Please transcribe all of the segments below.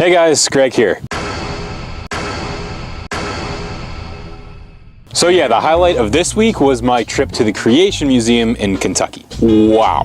Hey guys, Greg here. So yeah, the highlight of this week was my trip to the Creation Museum in Kentucky. Wow,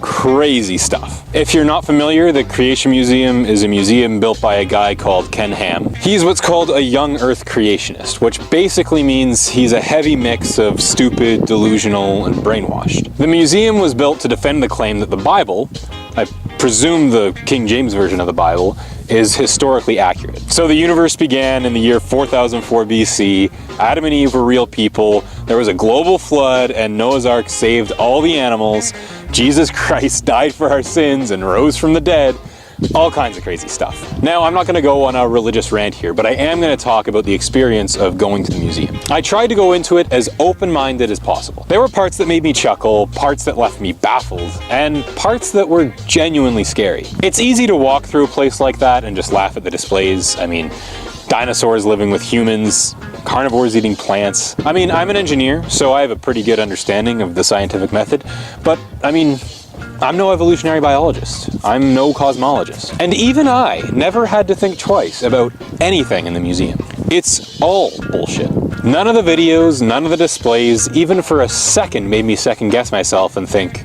crazy stuff. If you're not familiar, the Creation Museum is a museum built by a guy called Ken Ham. He's what's called a young earth creationist, which basically means he's a heavy mix of stupid, delusional, and brainwashed. The museum was built to defend the claim that the Bible, I presume the King James Version of the Bible, is historically accurate. So the universe began in the year 4004 BC, Adam and Eve were real people, there was a global flood, and Noah's Ark saved all the animals, Jesus Christ died for our sins and rose from the dead, all kinds of crazy stuff. Now, I'm not going to go on a religious rant here, but I am going to talk about the experience of going to the museum. I tried to go into it as open-minded as possible. There were parts that made me chuckle, parts that left me baffled, and parts that were genuinely scary. It's easy to walk through a place like that and just laugh at the displays. I mean, dinosaurs living with humans, carnivores eating plants. I mean, I'm an engineer, so I have a pretty good understanding of the scientific method, but I mean, I'm no evolutionary biologist. I'm no cosmologist. And even I never had to think twice about anything in the museum. It's all bullshit. None of the videos, none of the displays, even for a second made me second guess myself and think,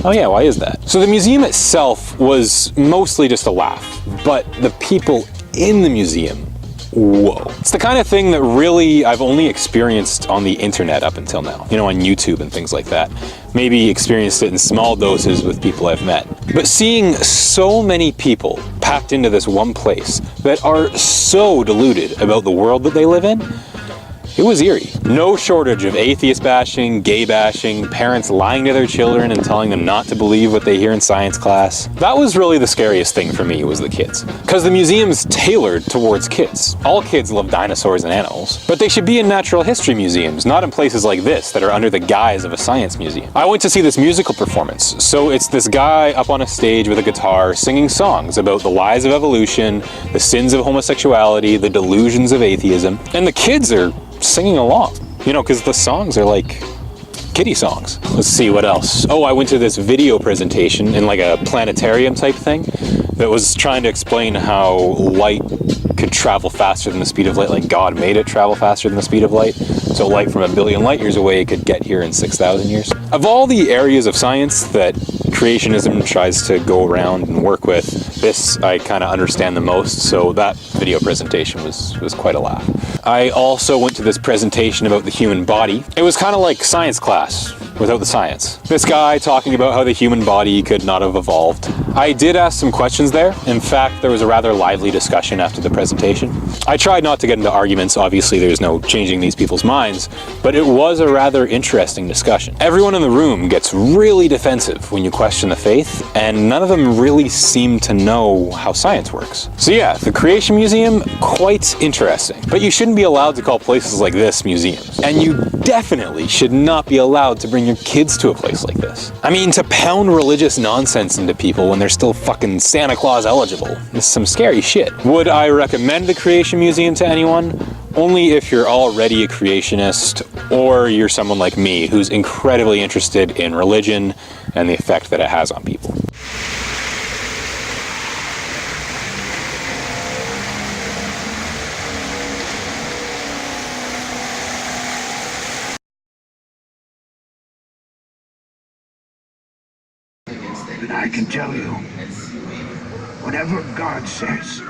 oh yeah, why is that? So the museum itself was mostly just a laugh, but the people in the museum, whoa. It's the kind of thing that really I've only experienced on the internet up until now. You know, on YouTube and things like that. Maybe experienced it in small doses with people I've met. But seeing so many people packed into this one place that are so deluded about the world that they live in, it was eerie. No shortage of atheist bashing, gay bashing, parents lying to their children and telling them not to believe what they hear in science class. That was really the scariest thing for me, was the kids. Because the museum's tailored towards kids. All kids love dinosaurs and animals. But they should be in natural history museums, not in places like this that are under the guise of a science museum. I went to see this musical performance. So it's this guy up on a stage with a guitar singing songs about the lies of evolution, the sins of homosexuality, the delusions of atheism. And the kids are singing along, you know, because the songs are like kiddie songs. Let's see what else. Oh, I went to this video presentation in like a planetarium type thing that was trying to explain how light could travel faster than the speed of light, like God made it travel faster than the speed of light. So light from 1 billion light years away could get here in 6,000 years. Of all the areas of science that creationism tries to go around and work with, this I kind of understand the most, so that video presentation was quite a laugh. I also went to this presentation about the human body. It was kind of like science class without the science. This guy talking about how the human body could not have evolved. I did ask some questions there. In fact, there was a rather lively discussion after the presentation. I tried not to get into arguments, obviously there's no changing these people's minds, but it was a rather interesting discussion. Everyone in the room gets really defensive when you question the faith, and none of them really seem to know how science works. So yeah, the Creation Museum, quite interesting. But you shouldn't be allowed to call places like this museums. And you definitely should not be allowed to bring your kids to a place like this. I mean, to pound religious nonsense into people when they're still fucking Santa Claus eligible is some scary shit. Would I recommend the Creation Museum to anyone? Only if you're already a creationist, or you're someone like me who's incredibly interested in religion and the effect that it has on people. And I can tell you, whatever God says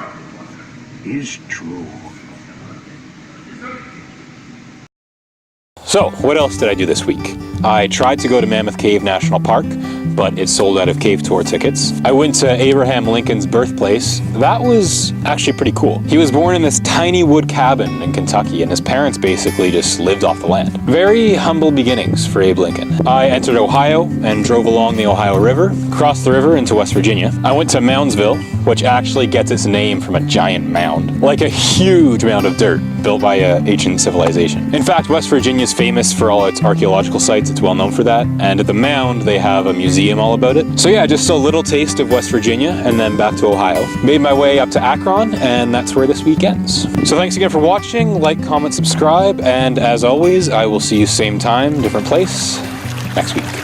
is true. So, what else did I do this week? I tried to go to Mammoth Cave National Park, but it sold out of cave tour tickets. I went to Abraham Lincoln's birthplace. That was actually pretty cool. He was born in this tiny wood cabin in Kentucky, and his parents basically just lived off the land. Very humble beginnings for Abe Lincoln. I entered Ohio and drove along the Ohio River, crossed the river into West Virginia. I went to Moundsville, which actually gets its name from a giant mound, like a huge mound of dirt built by an ancient civilization. In fact, West Virginia is famous for all its archaeological sites. It's well known for that. And at the mound, they have a museum all about it. So yeah, just a little taste of West Virginia and then back to Ohio. Made my way up to Akron, and that's where this week ends. So thanks again for watching. Like, comment, subscribe, and as always, I will see you same time, different place next week.